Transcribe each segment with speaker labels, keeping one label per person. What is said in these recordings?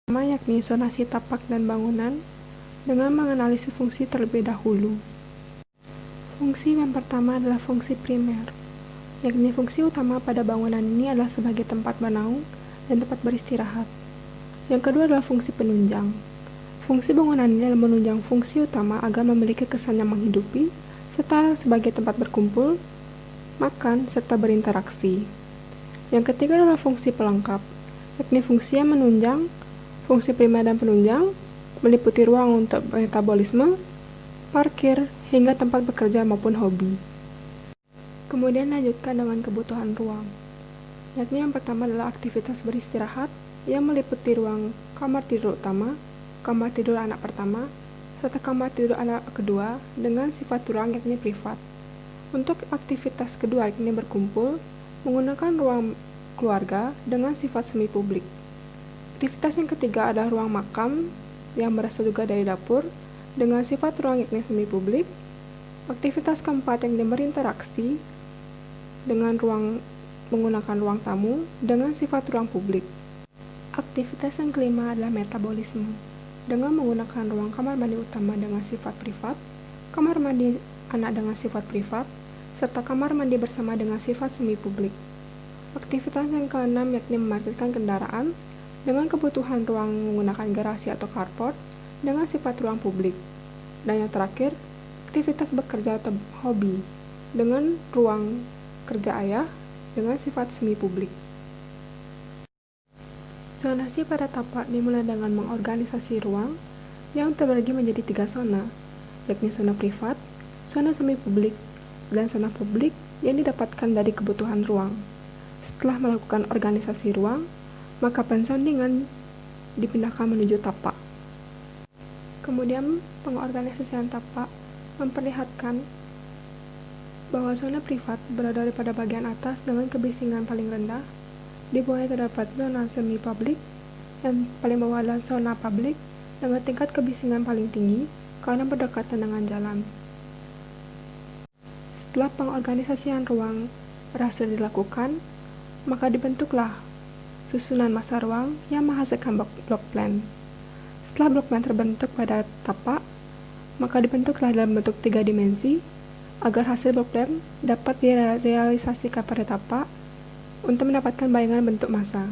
Speaker 1: yakni zonasi tapak dan bangunan dengan menganalisis fungsi terlebih dahulu. Fungsi yang pertama adalah fungsi primer, yakni fungsi utama pada bangunan ini adalah sebagai tempat bernaung dan tempat beristirahat. Yang kedua adalah fungsi penunjang. Fungsi bangunan ini adalah menunjang fungsi utama agar memiliki kesan yang menghidupi, serta sebagai tempat berkumpul, makan, serta berinteraksi. Yang ketiga adalah fungsi pelengkap, yakni fungsi yang menunjang, fungsi primer dan penunjang, meliputi ruang untuk metabolisme, parkir, hingga tempat bekerja maupun hobi. Kemudian lanjutkan dengan kebutuhan ruang, yakni yang pertama adalah aktivitas beristirahat yang meliputi ruang kamar tidur utama, kamar tidur anak pertama, serta kamar tidur anak kedua dengan sifat ruang yakni privat. Untuk aktivitas kedua yakni berkumpul, menggunakan ruang keluarga dengan sifat semi publik. Aktivitas yang ketiga adalah ruang makam yang berasal juga dari dapur dengan sifat ruang yakni semi publik. Aktivitas keempat yang berinteraksi dengan ruang menggunakan ruang tamu dengan sifat ruang publik. Aktivitas yang kelima adalah metabolisme dengan menggunakan ruang kamar mandi utama dengan sifat privat, kamar mandi anak dengan sifat privat, serta kamar mandi bersama dengan sifat semi publik. Aktivitas yang keenam yakni memarkirkan kendaraan dengan kebutuhan ruang menggunakan garasi atau carport dengan sifat ruang publik. Dan yang terakhir, aktivitas bekerja atau hobi dengan ruang kerja ayah dengan sifat semi publik. Zonasi pada tapak dimulai dengan mengorganisasi ruang yang terbagi menjadi 3 zona, yakni zona privat, zona semi publik, dan zona publik yang didapatkan dari kebutuhan ruang. Setelah melakukan organisasi ruang, maka pensandingan dipindahkan menuju tapak. Kemudian pengorganisasian tapak memperlihatkan bahwa zona privat berada pada bagian atas dengan kebisingan paling rendah. Di bawahnya terdapat zona semi publik, yang paling bawah adalah zona publik dengan tingkat kebisingan paling tinggi karena berdekatan dengan jalan. Setelah pengorganisasian ruang berhasil dilakukan, maka dibentuklah susunan massa ruang yang menghasilkan block plan. Setelah block plan terbentuk pada tapak, maka dibentuklah dalam bentuk 3 dimensi agar hasil block plan dapat direalisasikan pada tapak untuk mendapatkan bayangan bentuk massa.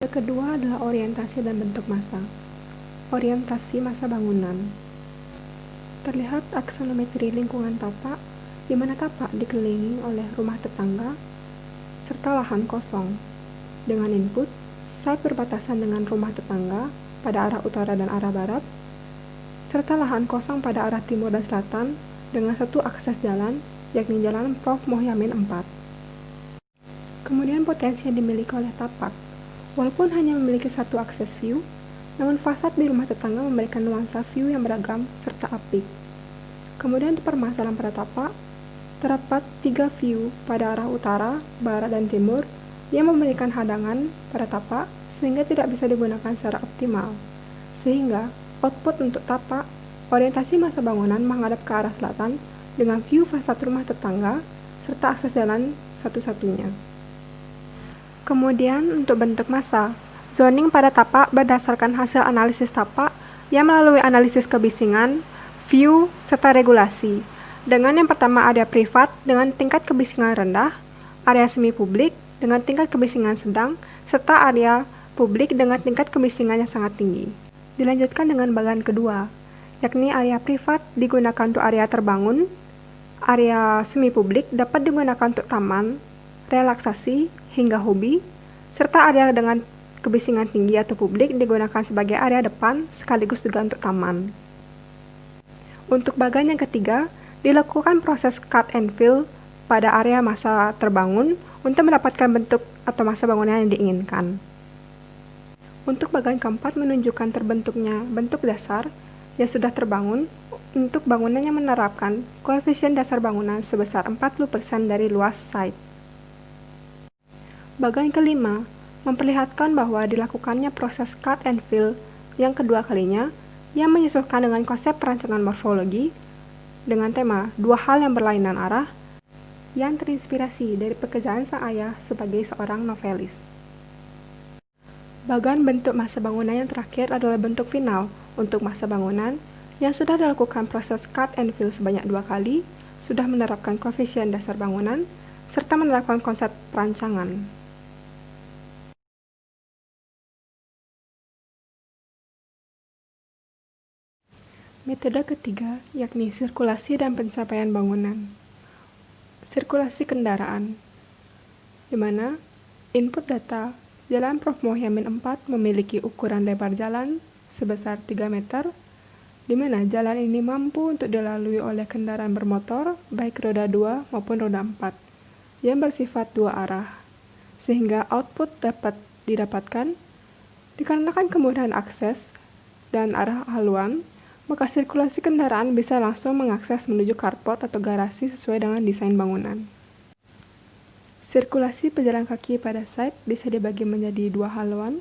Speaker 1: Yang kedua adalah orientasi dan bentuk massa. Orientasi massa bangunan. Terlihat aksonometri lingkungan tapak, di mana tapak dikelilingi oleh rumah tetangga serta lahan kosong. Dengan input, site berbatasan dengan rumah tetangga pada arah utara dan arah barat, serta lahan kosong pada arah timur dan selatan dengan satu akses jalan, yakni Jalan Prof. Mohyamin 4. Kemudian potensi yang dimiliki oleh tapak. Walaupun hanya memiliki satu akses view, namun fasad di rumah tetangga memberikan nuansa view yang beragam serta apik. Kemudian permasalahan pada tapak, terdapat 3 view pada arah utara, barat, dan timur yang memberikan hadangan pada tapak sehingga tidak bisa digunakan secara optimal. Sehingga output untuk tapak, orientasi massa bangunan menghadap ke arah selatan dengan view fasad rumah tetangga serta akses jalan satu-satunya. Kemudian untuk bentuk massa, zoning pada tapak berdasarkan hasil analisis tapak yang melalui analisis kebisingan, view, serta regulasi. Dengan yang pertama area privat dengan tingkat kebisingan rendah, area semi publik dengan tingkat kebisingan sedang, serta area publik dengan tingkat kebisingan yang sangat tinggi. Dilanjutkan dengan bagian kedua, yakni area privat digunakan untuk area terbangun, area semi publik dapat digunakan untuk taman, relaksasi, hingga hobi, serta area dengan kebisingan tinggi atau publik digunakan sebagai area depan sekaligus juga untuk taman. Untuk bagian yang ketiga, dilakukan proses cut and fill pada area massa terbangun untuk mendapatkan bentuk atau massa bangunan yang diinginkan. Untuk bagian keempat menunjukkan terbentuknya bentuk dasar yang sudah terbangun untuk bangunan yang menerapkan koefisien dasar bangunan sebesar 40% dari luas site. Bagian kelima memperlihatkan bahwa dilakukannya proses cut and fill yang kedua kalinya yang menyesuaikan dengan konsep perancangan morfologi dengan tema 2 hal yang berlainan arah yang terinspirasi dari pekerjaan sang ayah sebagai seorang novelis. Bagan bentuk masa bangunan yang terakhir adalah bentuk final untuk masa bangunan yang sudah dilakukan proses cut and fill sebanyak 2 kali, sudah menerapkan koefisien dasar bangunan, serta menerapkan konsep perancangan. Metode ketiga yakni sirkulasi dan pencapaian bangunan. Sirkulasi kendaraan, di mana input data Jalan Prof. Muhyamin 4 memiliki ukuran lebar jalan sebesar 3 meter, di mana jalan ini mampu untuk dilalui oleh kendaraan bermotor, baik roda 2 maupun roda 4, yang bersifat 2 arah, sehingga output dapat didapatkan. Dikarenakan kemudahan akses dan arah haluan, maka sirkulasi kendaraan bisa langsung mengakses menuju carport atau garasi sesuai dengan desain bangunan. Sirkulasi pejalan kaki pada site bisa dibagi menjadi 2 haluan.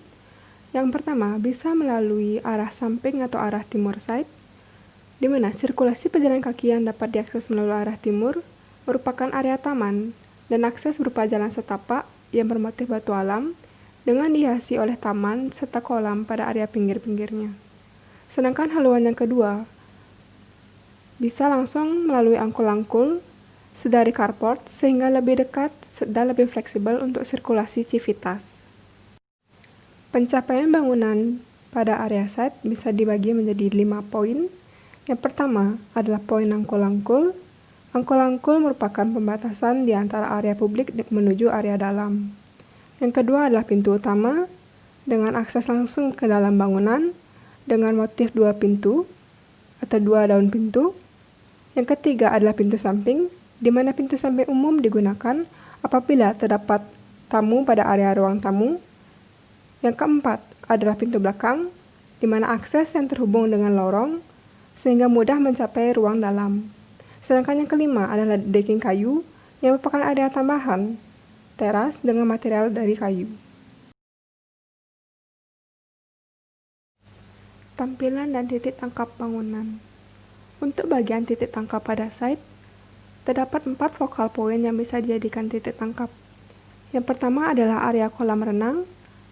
Speaker 1: Yang pertama bisa melalui arah samping atau arah timur site, di mana sirkulasi pejalan kaki yang dapat diakses melalui arah timur merupakan area taman dan akses berupa jalan setapak yang bermotif batu alam dengan dihiasi oleh taman serta kolam pada area pinggir-pinggirnya. Sedangkan haluan yang kedua bisa langsung melalui angkul-angkul sedari carport sehingga lebih dekat dan lebih fleksibel untuk sirkulasi civitas. Pencapaian bangunan pada area site bisa dibagi menjadi 5 poin. Yang pertama adalah poin angkul-angkul. Angkul-angkul merupakan pembatasan di antara area publik menuju area dalam. Yang kedua adalah pintu utama dengan akses langsung ke dalam bangunan dengan motif 2 pintu atau 2 daun pintu. Yang ketiga adalah pintu samping, di mana pintu samping umum digunakan apabila terdapat tamu pada area ruang tamu. Yang keempat adalah pintu belakang, di mana akses yang terhubung dengan lorong, sehingga mudah mencapai ruang dalam. Sedangkan yang kelima adalah decking kayu, yang merupakan area tambahan, teras dengan material dari kayu. Tampilan dan titik tangkap bangunan. Untuk bagian titik tangkap pada site, terdapat 4 focal point yang bisa dijadikan titik tangkap. Yang pertama adalah area kolam renang,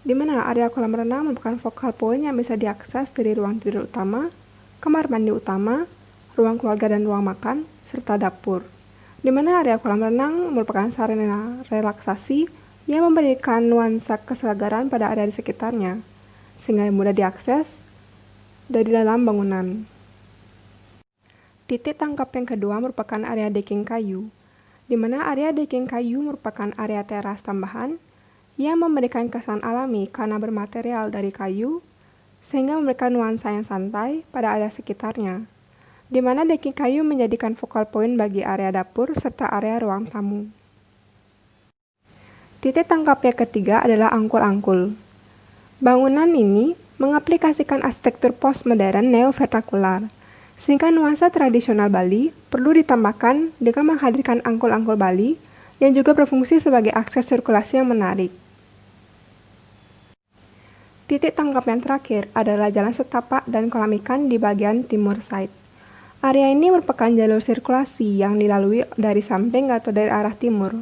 Speaker 1: di mana area kolam renang merupakan focal point yang bisa diakses dari ruang tidur utama, kamar mandi utama, ruang keluarga dan ruang makan, serta dapur. Di mana area kolam renang merupakan sarana relaksasi yang memberikan nuansa kesegaran pada area di sekitarnya, sehingga mudah diakses dari dalam bangunan. Titik tangkap yang kedua merupakan area decking kayu, di mana area decking kayu merupakan area teras tambahan yang memberikan kesan alami karena bermaterial dari kayu, sehingga memberikan nuansa yang santai pada area sekitarnya, di mana decking kayu menjadikan focal point bagi area dapur serta area ruang tamu. Titik tangkap yang ketiga adalah angkul-angkul. Bangunan ini mengaplikasikan arsitektur postmodern neo-vernakular, sehingga nuansa tradisional Bali perlu ditambahkan dengan menghadirkan angkul-angkul Bali yang juga berfungsi sebagai akses sirkulasi yang menarik. Titik tangkap yang terakhir adalah jalan setapak dan kolam ikan di bagian timur site. Area ini merupakan jalur sirkulasi yang dilalui dari samping atau dari arah timur.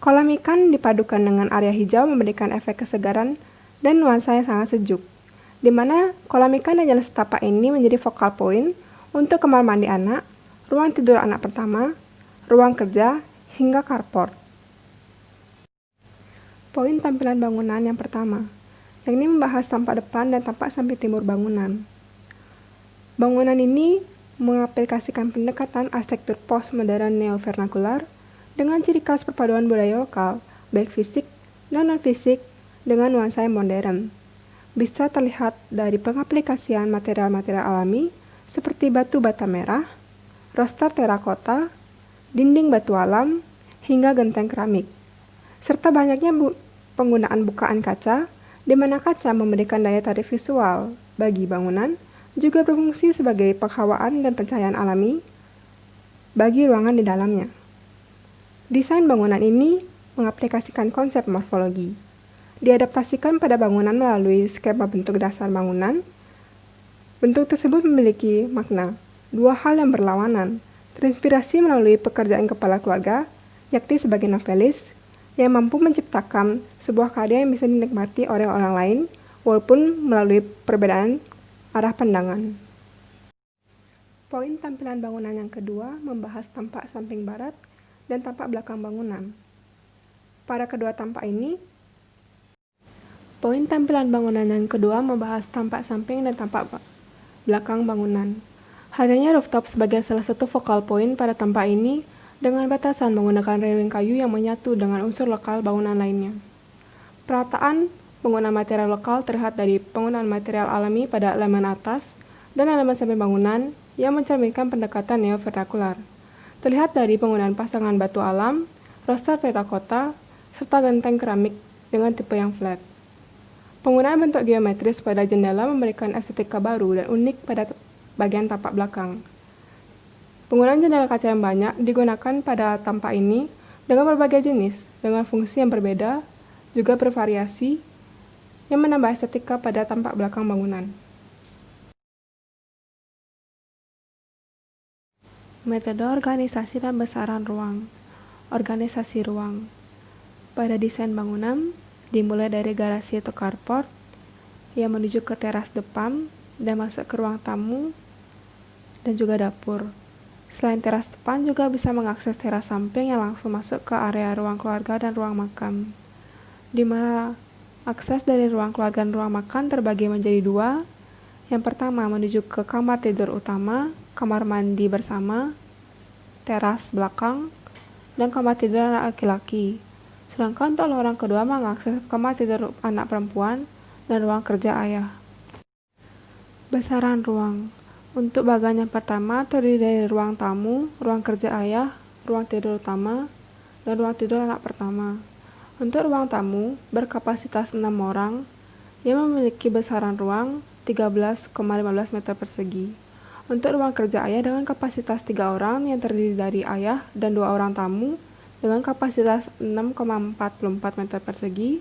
Speaker 1: Kolam ikan dipadukan dengan area hijau memberikan efek kesegaran dan nuansa yang sangat sejuk, di mana kolam ikan dan jalan setapak ini menjadi focal point untuk kamar mandi anak, ruang tidur anak pertama, ruang kerja, hingga carport. Poin tampilan bangunan yang pertama, yakni membahas tampak depan dan tampak samping timur bangunan. Bangunan ini mengaplikasikan pendekatan arsitektur postmodern neo-vernakular dengan ciri khas perpaduan budaya lokal, baik fisik dan non-fisik dengan nuansa yang modern. Bisa terlihat dari pengaplikasian material-material alami seperti batu bata merah, roster terakota, dinding batu alam, hingga genteng keramik, serta banyaknya penggunaan bukaan kaca, di mana kaca memberikan daya tarik visual bagi bangunan, juga berfungsi sebagai penghawaan dan pencahayaan alami bagi ruangan di dalamnya. Desain bangunan ini mengaplikasikan konsep morfologi, diadaptasikan pada bangunan melalui skema bentuk dasar bangunan. Bentuk tersebut memiliki makna, 2 hal yang berlawanan, terinspirasi melalui pekerjaan kepala keluarga, yakni sebagai novelis, yang mampu menciptakan sebuah karya yang bisa dinikmati oleh orang lain walaupun melalui perbedaan arah pandangan. Poin tampilan bangunan yang kedua membahas tampak samping barat dan tampak belakang bangunan. Pada kedua tampak ini, poin tampilan bangunan yang kedua membahas tampak samping dan tampak belakang bangunan. Hadirnya rooftop sebagai salah satu focal point pada tampak ini dengan batasan menggunakan railing kayu yang menyatu dengan unsur lokal bangunan lainnya. Perataan penggunaan material lokal terlihat dari penggunaan material alami pada elemen atas dan elemen samping bangunan yang mencerminkan pendekatan neo-vernakular. Terlihat dari penggunaan pasangan batu alam, roster terakota, serta genteng keramik dengan tipe yang flat. Penggunaan bentuk geometris pada jendela memberikan estetika baru dan unik pada bagian tampak belakang. Penggunaan jendela kaca yang banyak digunakan pada tampak ini dengan berbagai jenis, dengan fungsi yang berbeda, juga bervariasi, yang menambah estetika pada tampak belakang bangunan. Metode organisasi dan besaran ruang. Organisasi ruang. Pada desain bangunan, dimulai dari garasi atau carport yang menuju ke teras depan dan masuk ke ruang tamu dan juga dapur. Selain teras depan juga bisa mengakses teras samping yang langsung masuk ke area ruang keluarga dan ruang makan, di mana akses dari ruang keluarga dan ruang makan terbagi menjadi dua. Yang pertama menuju ke kamar tidur utama, kamar mandi bersama, teras belakang, dan kamar tidur anak laki-laki. Sedangkan untuk lorong kedua mengakses kamar tidur anak perempuan dan ruang kerja ayah. Besaran ruang. Untuk bagian yang pertama terdiri dari ruang tamu, ruang kerja ayah, ruang tidur utama, dan ruang tidur anak pertama. Untuk ruang tamu berkapasitas 6 orang yang memiliki besaran ruang 13,15 meter persegi. Untuk ruang kerja ayah dengan kapasitas 3 orang yang terdiri dari ayah dan 2 orang tamu dengan kapasitas 6,44 meter persegi.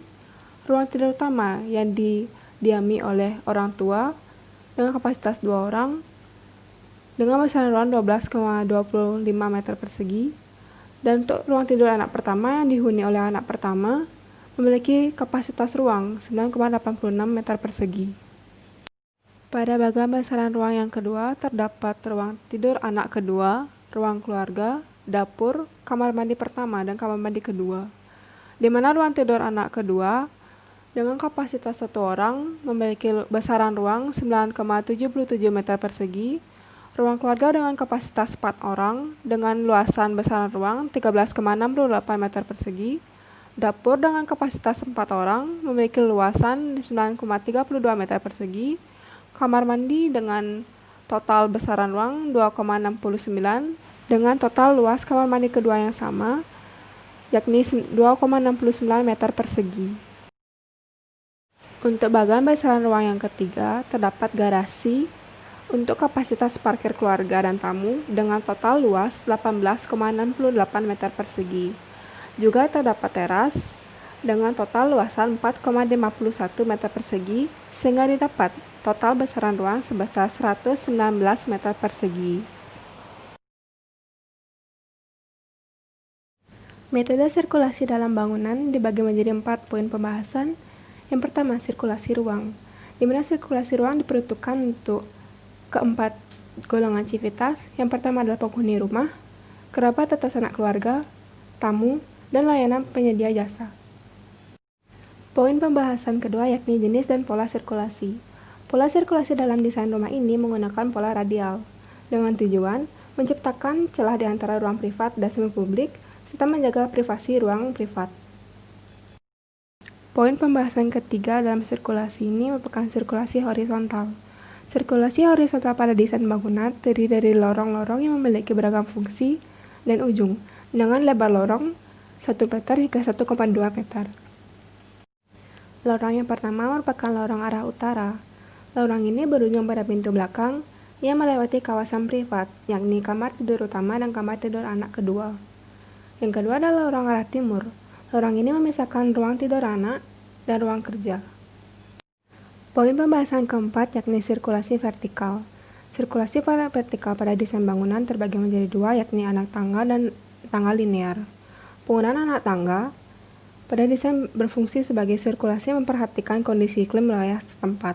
Speaker 1: Ruang tidur utama yang didiami oleh orang tua dengan kapasitas 2 orang dengan besaran ruang 12,25 meter persegi, dan untuk ruang tidur anak pertama yang dihuni oleh anak pertama memiliki kapasitas ruang 9,86 meter persegi. Pada bagian besaran ruang yang kedua terdapat ruang tidur anak kedua, ruang keluarga, dapur, kamar mandi pertama, dan kamar mandi kedua, di mana ruang tidur anak kedua dengan kapasitas 1 orang memiliki besaran ruang 9,77 meter persegi, ruang keluarga dengan kapasitas 4 orang dengan luasan besaran ruang 13,68 meter persegi, dapur dengan kapasitas 4 orang memiliki luasan 9,32 meter persegi, kamar mandi dengan total besaran ruang 2,69 dengan total luas kamar mandi kedua yang sama, yakni 2,69 meter persegi. Untuk bagian besaran ruang yang ketiga terdapat garasi untuk kapasitas parkir keluarga dan tamu dengan total luas 18,68 meter persegi. Juga terdapat teras dengan total luasan 4,51 meter persegi sehingga didapat total besaran ruang sebesar 119 meter persegi. Metode sirkulasi dalam bangunan dibagi menjadi 4 poin pembahasan. Yang pertama, sirkulasi ruang, di mana sirkulasi ruang diperuntukkan untuk keempat golongan civitas. Yang pertama adalah penghuni rumah, kerabat atau sanak keluarga, tamu, dan layanan penyedia jasa. Poin pembahasan kedua yakni jenis dan pola sirkulasi. Pola sirkulasi dalam desain rumah ini menggunakan pola radial, dengan tujuan menciptakan celah di antara ruang privat dan semi publik, serta menjaga privasi ruang privat. Poin pembahasan ketiga dalam sirkulasi ini merupakan sirkulasi horizontal. Sirkulasi horizontal pada desain bangunan terdiri dari lorong-lorong yang memiliki beragam fungsi dan ujung, dengan lebar lorong 1 meter hingga 1,2 meter. Lorong yang pertama merupakan lorong arah utara. Lorong ini berujung pada pintu belakang yang melewati kawasan privat, yakni kamar tidur utama dan kamar tidur anak kedua. Yang kedua adalah lorong arah timur. Lorong ini memisahkan ruang tidur anak dan ruang kerja. Poin pembahasan keempat yakni sirkulasi vertikal. Sirkulasi vertikal pada desain bangunan terbagi menjadi 2, yakni anak tangga dan tangga linear. Penggunaan anak tangga Pada desain berfungsi sebagai sirkulasi memperhatikan kondisi iklim wilayah setempat.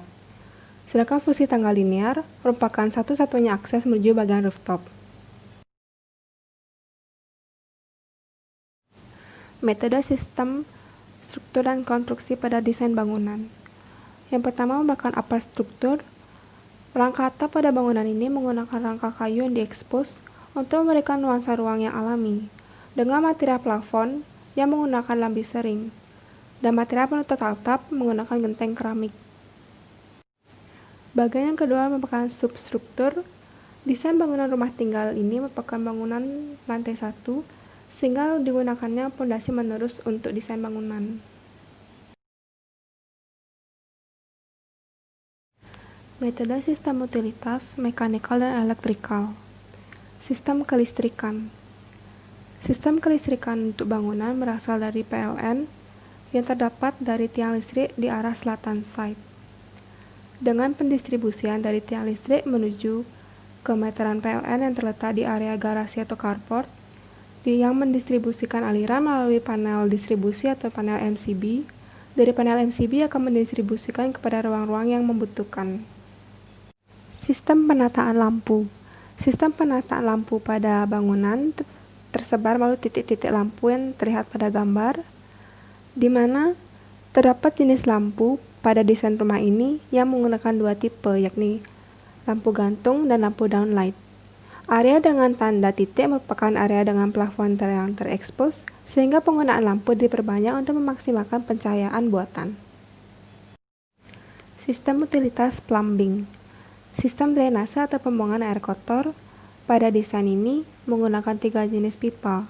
Speaker 1: Sedangkan fungsi tangga linear merupakan satu-satunya akses menuju bagian rooftop. Metode sistem, struktur, dan konstruksi pada desain bangunan. Yang pertama merupakan upper struktur. Rangka atap pada bangunan ini menggunakan rangka kayu yang diekspos untuk memberikan nuansa ruang yang alami, dengan material plafon yang menggunakan lambi sering, dan material penutup atap menggunakan genteng keramik. Bagian yang kedua merupakan substruktur. Desain bangunan rumah tinggal ini merupakan bangunan lantai 1, sehingga digunakannya pondasi menerus untuk desain bangunan. Metode sistem utilitas, mekanikal, dan elektrikal. Sistem kelistrikan. Sistem kelistrikan untuk bangunan berasal dari PLN yang terdapat dari tiang listrik di arah selatan site, dengan pendistribusian dari tiang listrik menuju ke meteran PLN yang terletak di area garasi atau carport, yang mendistribusikan aliran melalui panel distribusi atau panel MCB. Dari panel MCB akan mendistribusikan kepada ruang-ruang yang membutuhkan. Sistem penataan lampu. Sistem penataan lampu pada bangunan tersebar melalui titik-titik lampu yang terlihat pada gambar, di mana terdapat jenis lampu pada desain rumah ini yang menggunakan dua tipe, yakni lampu gantung dan lampu downlight. Area dengan tanda titik merupakan area dengan plafon yang terekspos, sehingga penggunaan lampu diperbanyak untuk memaksimalkan pencahayaan buatan. Sistem utilitas plumbing. Sistem drainase atau pembuangan air kotor pada desain ini menggunakan 3 jenis pipa,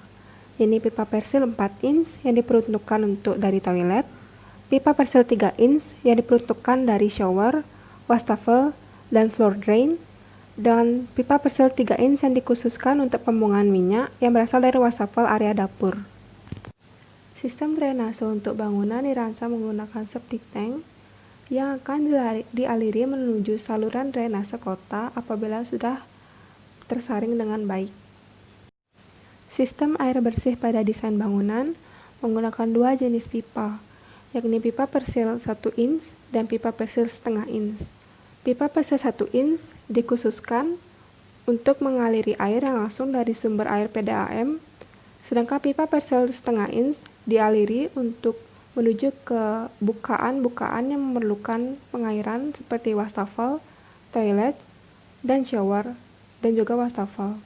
Speaker 1: yaitu pipa persil 4 inch yang diperuntukkan untuk dari toilet, pipa persil 3 inch yang diperuntukkan dari shower, wastafel, dan floor drain, dan pipa persil 3 inch yang dikhususkan untuk pembuangan minyak yang berasal dari wastafel area dapur. Sistem drainase untuk bangunan dirancang menggunakan septic tank yang akan dialiri menuju saluran drainase kota apabila sudah tersaring dengan baik. Sistem air bersih pada desain bangunan menggunakan 2 jenis pipa, yakni pipa persil 1 inch dan pipa persil setengah inch. Pipa persil 1 inch dikhususkan untuk mengaliri air yang langsung dari sumber air PDAM, sedangkan pipa persil setengah inch dialiri untuk menuju ke bukaan-bukaan yang memerlukan pengairan seperti wastafel, toilet, dan shower, dan juga wastafel.